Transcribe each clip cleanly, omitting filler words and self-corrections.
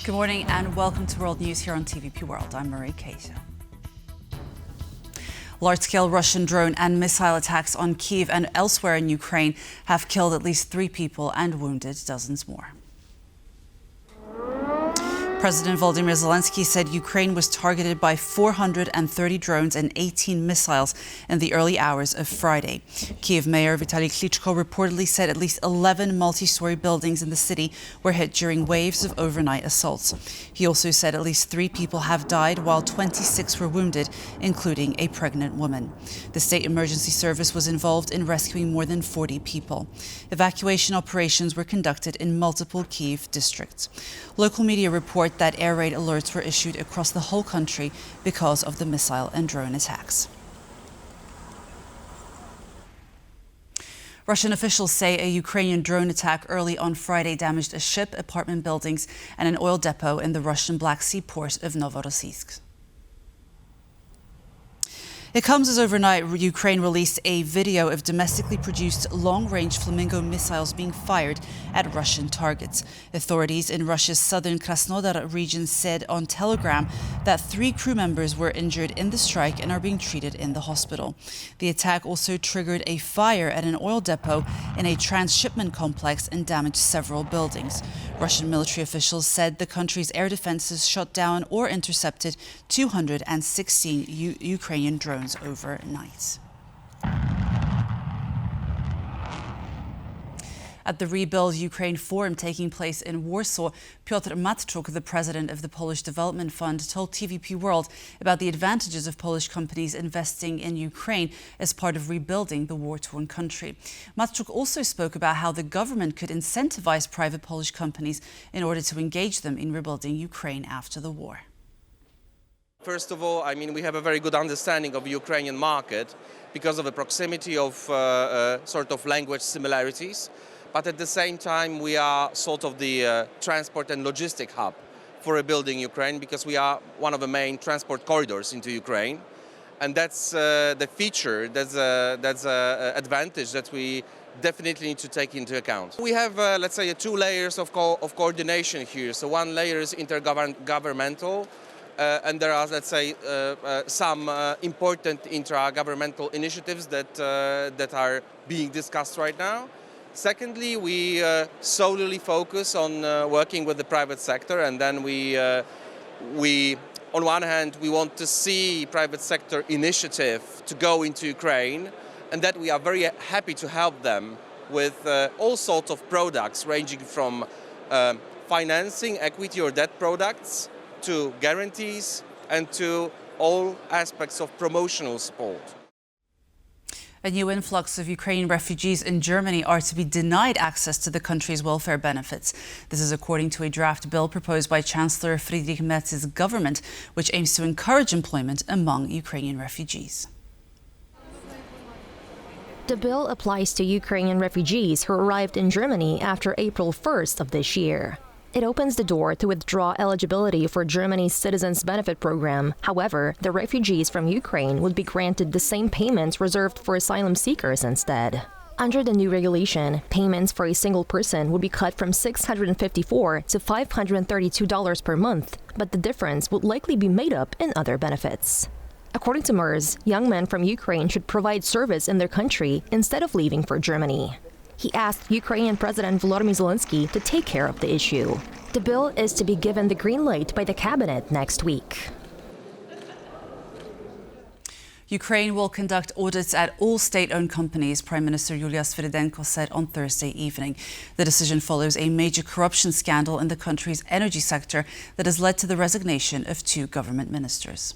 Good morning and welcome to World News here on TVP World. I'm Marie Kato. Large-scale Russian drone and missile attacks on Kyiv and elsewhere in Ukraine have killed at least 3 people and wounded dozens more. President Volodymyr Zelensky said Ukraine was targeted by 430 drones and 18 missiles in the early hours of Friday. Kyiv Mayor Vitaly Klitschko reportedly said at least 11 multi-story buildings in the city were hit during waves of overnight assaults. He also said at least 3 people have died while 26 were wounded, including a pregnant woman. The state emergency service was involved in rescuing more than 40 people. Evacuation operations were conducted in multiple Kyiv districts. Local media report that air raid alerts were issued across the whole country because of the missile and drone attacks. Russian officials say a Ukrainian drone attack early on Friday damaged a ship, apartment buildings, and an oil depot in the Russian Black Sea port of Novorossiysk. It comes as overnight Ukraine released a video of domestically produced long-range Flamingo missiles being fired at Russian targets. Authorities in Russia's southern Krasnodar region said on Telegram that 3 crew members were injured in the strike and are being treated in the hospital. The attack also triggered a fire at an oil depot in a transshipment complex and damaged several buildings. Russian military officials said the country's air defenses shot down or intercepted 216 Ukrainian drones overnight. At the Rebuild Ukraine Forum taking place in Warsaw, Piotr Matczuk, the president of the Polish Development Fund, told TVP World about the advantages of Polish companies investing in Ukraine as part of rebuilding the war-torn country. Matczuk also spoke about how the government could incentivize private Polish companies in order to engage them in rebuilding Ukraine after the war. First of all, we have a very good understanding of the Ukrainian market because of the proximity of sort of language similarities. But at the same time, we are sort of the transport and logistic hub for rebuilding Ukraine because we are one of the main transport corridors into Ukraine. And that's the feature, that's an advantage that we definitely need to take into account. We have, let's say, 2 layers of coordination here. So one layer is intergovernmental, and there are, let's say, some important intra-governmental initiatives that are being discussed right now. Secondly, we solely focus on working with the private sector, and then we, on one hand, we want to see private sector initiative to go into Ukraine, and that we are very happy to help them with all sorts of products, ranging from financing, equity or debt products, to guarantees, and to all aspects of promotional support. A new influx of Ukrainian refugees in Germany are to be denied access to the country's welfare benefits. This is according to a draft bill proposed by Chancellor Friedrich Merz's government, which aims to encourage employment among Ukrainian refugees. The bill applies to Ukrainian refugees who arrived in Germany after April 1st of this year. It opens the door to withdraw eligibility for Germany's Citizens Benefit Program. However, the refugees from Ukraine would be granted the same payments reserved for asylum seekers instead. Under the new regulation, payments for a single person would be cut from $654 to $532 per month, but the difference would likely be made up in other benefits. According to Merz, young men from Ukraine should provide service in their country instead of leaving for Germany. He asked Ukrainian President Volodymyr Zelensky to take care of the issue. The bill is to be given the green light by the cabinet next week. Ukraine will conduct audits at all state-owned companies, Prime Minister Yulia Sviridenko said on Thursday evening. The decision follows a major corruption scandal in the country's energy sector that has led to the resignation of 2 government ministers.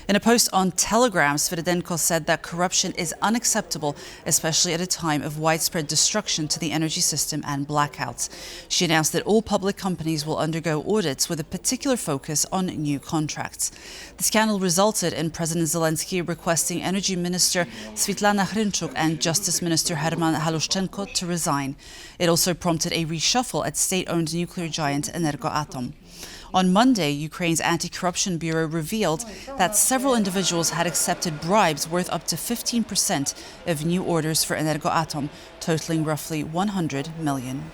In a post on Telegram, Sviridenko said that corruption is unacceptable, especially at a time of widespread destruction to the energy system and blackouts. She announced that all public companies will undergo audits with a particular focus on new contracts. The scandal resulted in President Zelensky requesting Energy Minister Svitlana Hrynchuk and Justice Minister Herman Halushchenko to resign. It also prompted a reshuffle at state-owned nuclear giant Energoatom. On Monday, Ukraine's Anti-Corruption Bureau revealed that several individuals had accepted bribes worth up to 15% of new orders for Energoatom, totaling roughly $100 million.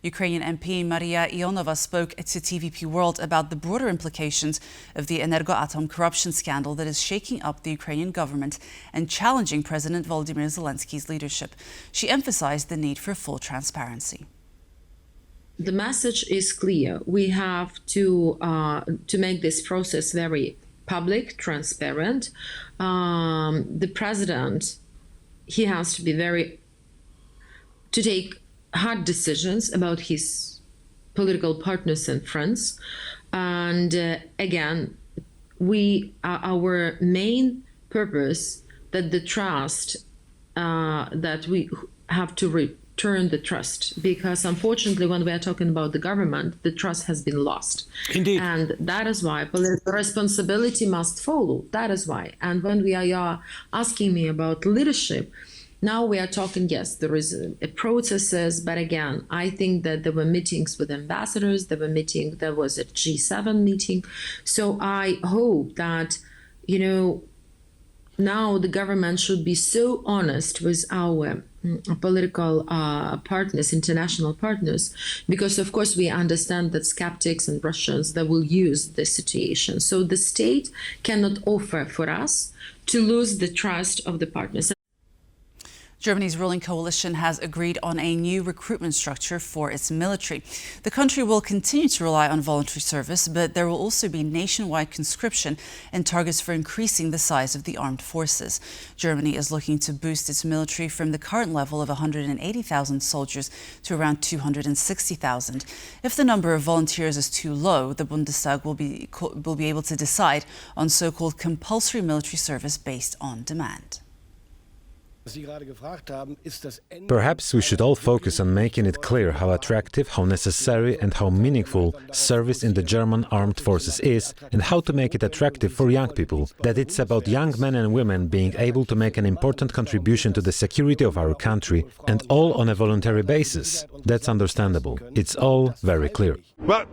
Ukrainian MP Maria Ionova spoke to TVP World about the broader implications of the Energoatom corruption scandal that is shaking up the Ukrainian government and challenging President Volodymyr Zelensky's leadership. She emphasized the need for full transparency. The message is clear. We have to make this process very public, transparent. The president, he has to take hard decisions about his political partners and friends. And again, our main purpose that the trust that we have to return the trust, because unfortunately when we are talking about the government, the trust has been lost. Indeed. And that is why political responsibility must follow. That is why. And when we are asking me about leadership, now we are talking, yes, there is a processes, but again, I think that there were meetings with ambassadors, there was a G7 meeting. So I hope that, now the government should be so honest with our political partners, international partners, because of course we understand that skeptics and Russians, they will use this situation. So the state cannot offer for us to lose the trust of the partners. Germany's ruling coalition has agreed on a new recruitment structure for its military. The country will continue to rely on voluntary service, but there will also be nationwide conscription and targets for increasing the size of the armed forces. Germany is looking to boost its military from the current level of 180,000 soldiers to around 260,000. If the number of volunteers is too low, the Bundestag will be able to decide on so-called compulsory military service based on demand. Perhaps we should all focus on making it clear how attractive, how necessary and how meaningful service in the German armed forces is, and how to make it attractive for young people, that it's about young men and women being able to make an important contribution to the security of our country, and all on a voluntary basis. That's understandable. It's all very clear. Well,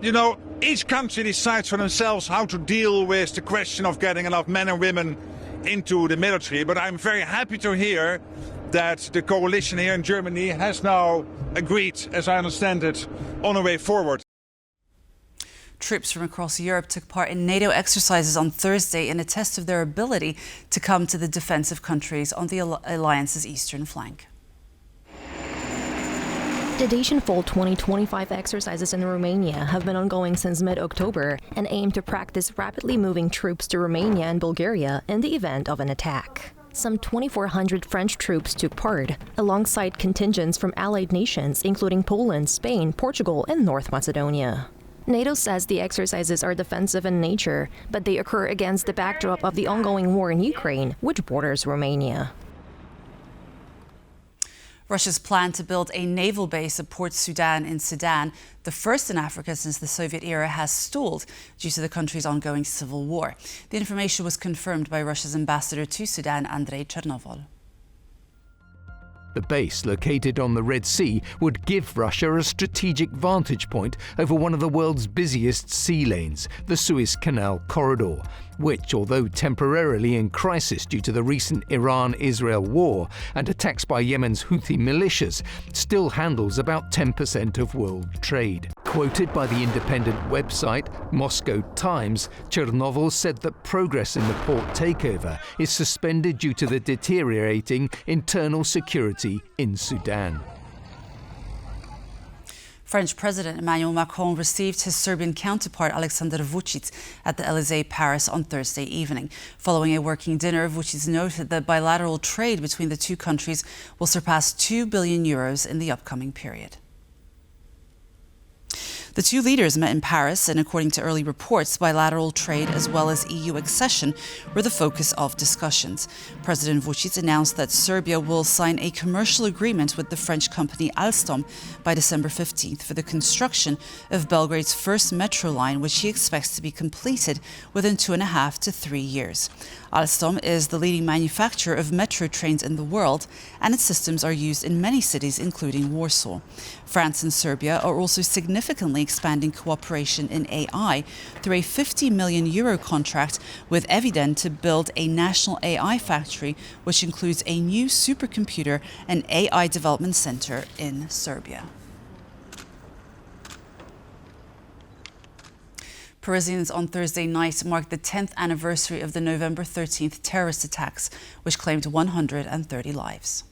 each country decides for themselves how to deal with the question of getting enough men and women into the military, but I'm very happy to hear that the coalition here in Germany has now agreed, as I understand it, on a way forward. Troops from across Europe took part in NATO exercises on Thursday in a test of their ability to come to the defense of countries on the alliance's eastern flank. The Dacian Fall 2025 exercises in Romania have been ongoing since mid-October and aim to practice rapidly moving troops to Romania and Bulgaria in the event of an attack. Some 2,400 French troops took part, alongside contingents from allied nations including Poland, Spain, Portugal, and North Macedonia. NATO says the exercises are defensive in nature, but they occur against the backdrop of the ongoing war in Ukraine, which borders Romania. Russia's plan to build a naval base at Port Sudan in Sudan, the first in Africa since the Soviet era, has stalled due to the country's ongoing civil war. The information was confirmed by Russia's ambassador to Sudan, Andrei Chernovol. The base, located on the Red Sea, would give Russia a strategic vantage point over one of the world's busiest sea lanes, the Suez Canal corridor, which, although temporarily in crisis due to the recent Iran-Israel war and attacks by Yemen's Houthi militias, still handles about 10% of world trade. Quoted by the independent website Moscow Times, Chernovol said that progress in the port takeover is suspended due to the deteriorating internal security in Sudan. French President Emmanuel Macron received his Serbian counterpart Alexander Vučić at the Elysee, Paris on Thursday evening. Following a working dinner, Vučić noted that bilateral trade between the two countries will surpass €2 billion in the upcoming period. The two leaders met in Paris, and according to early reports, bilateral trade as well as EU accession were the focus of discussions. President Vučić announced that Serbia will sign a commercial agreement with the French company Alstom by December 15th for the construction of Belgrade's first metro line, which he expects to be completed within 2.5 to 3 years. Alstom is the leading manufacturer of metro trains in the world, and its systems are used in many cities, including Warsaw. France and Serbia are also significantly expanding cooperation in AI through a €50 million contract with Eviden to build a national AI factory, which includes a new supercomputer and AI development center in Serbia. Parisians on Thursday night marked the 10th anniversary of the November 13th terrorist attacks, which claimed 130 lives.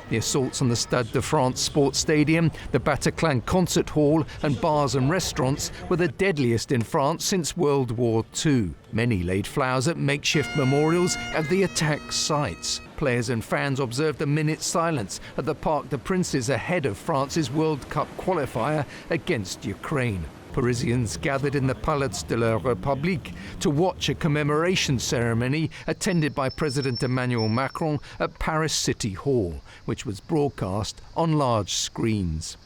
The assaults on the Stade de France sports stadium, the Bataclan concert hall and bars and restaurants were the deadliest in France since World War II. Many laid flowers at makeshift memorials at the attack sites. Players and fans observed a minute's silence at the Parc des Princes ahead of France's World Cup qualifier against Ukraine. Parisians gathered in the Palais de la République to watch a commemoration ceremony attended by President Emmanuel Macron at Paris City Hall, which was broadcast on large screens.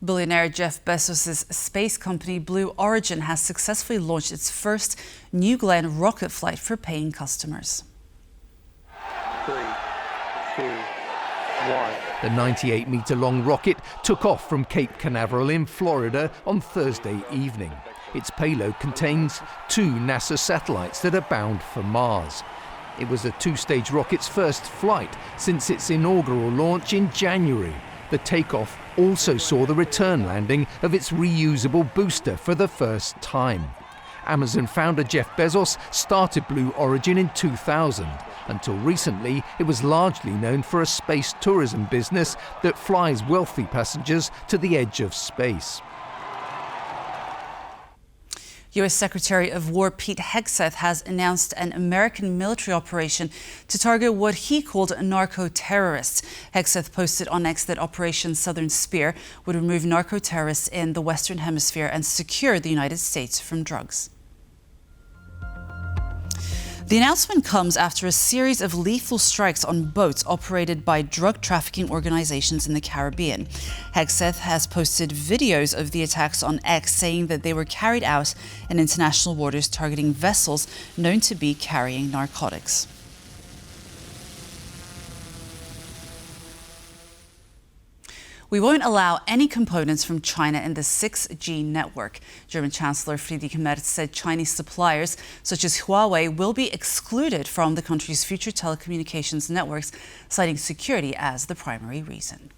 Billionaire Jeff Bezos' space company Blue Origin has successfully launched its first New Glenn rocket flight for paying customers. 3, 2, 1. The 98-metre-long rocket took off from Cape Canaveral in Florida on Thursday evening. Its payload contains 2 NASA satellites that are bound for Mars. It was the 2-stage rocket's first flight since its inaugural launch in January. The takeoff also saw the return landing of its reusable booster for the first time. Amazon founder Jeff Bezos started Blue Origin in 2000. Until recently, it was largely known for a space tourism business that flies wealthy passengers to the edge of space. U.S. Secretary of War Pete Hegseth has announced an American military operation to target what he called narco-terrorists. Hegseth posted on X that Operation Southern Spear would remove narco-terrorists in the Western Hemisphere and secure the United States from drugs. The announcement comes after a series of lethal strikes on boats operated by drug trafficking organizations in the Caribbean. Hegseth has posted videos of the attacks on X, saying that they were carried out in international waters targeting vessels known to be carrying narcotics. We won't allow any components from China in the 6G network. German Chancellor Friedrich Merz said Chinese suppliers such as Huawei will be excluded from the country's future telecommunications networks, citing security as the primary reason.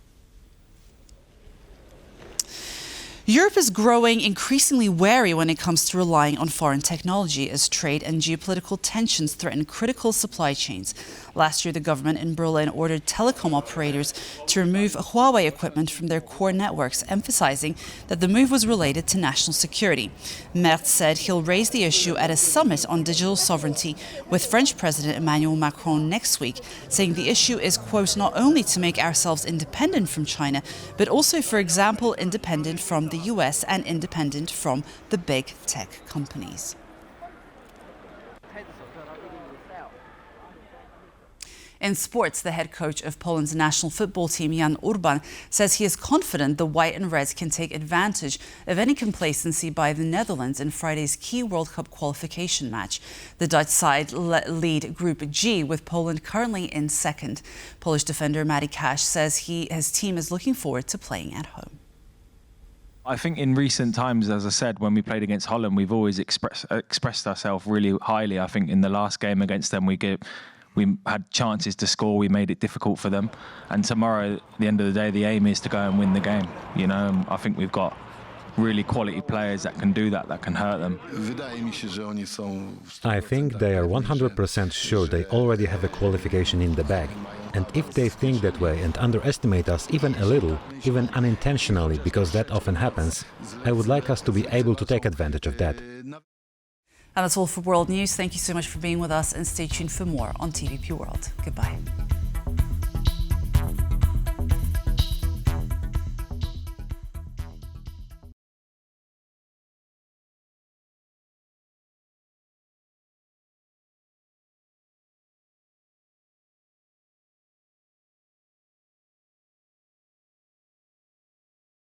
Europe is growing increasingly wary when it comes to relying on foreign technology as trade and geopolitical tensions threaten critical supply chains. Last year, the government in Berlin ordered telecom operators to remove Huawei equipment from their core networks, emphasizing that the move was related to national security. Merz said he'll raise the issue at a summit on digital sovereignty with French President Emmanuel Macron next week, saying the issue is, quote, not only to make ourselves independent from China, but also, for example, independent from the US and independent from the big tech companies. In sports, the head coach of Poland's national football team, Jan Urban, says he is confident the White and Reds can take advantage of any complacency by the Netherlands in Friday's key World Cup qualification match. The Dutch side lead Group G, with Poland currently in second. Polish defender Matty Cash says his team is looking forward to playing at home. I think in recent times, as I said, when we played against Holland, we've always expressed ourselves really highly. I think in the last game against them, we had chances to score. We made it difficult for them. And tomorrow, at the end of the day, the aim is to go and win the game. You know, I think we've got really quality players that can do that can hurt them. I think they are 100% sure they already have a qualification in the bag. And if they think that way and underestimate us even a little, even unintentionally, because that often happens, I would like us to be able to take advantage of that. And that's all for World News. Thank you so much for being with us, and stay tuned for more on TVP World. Goodbye.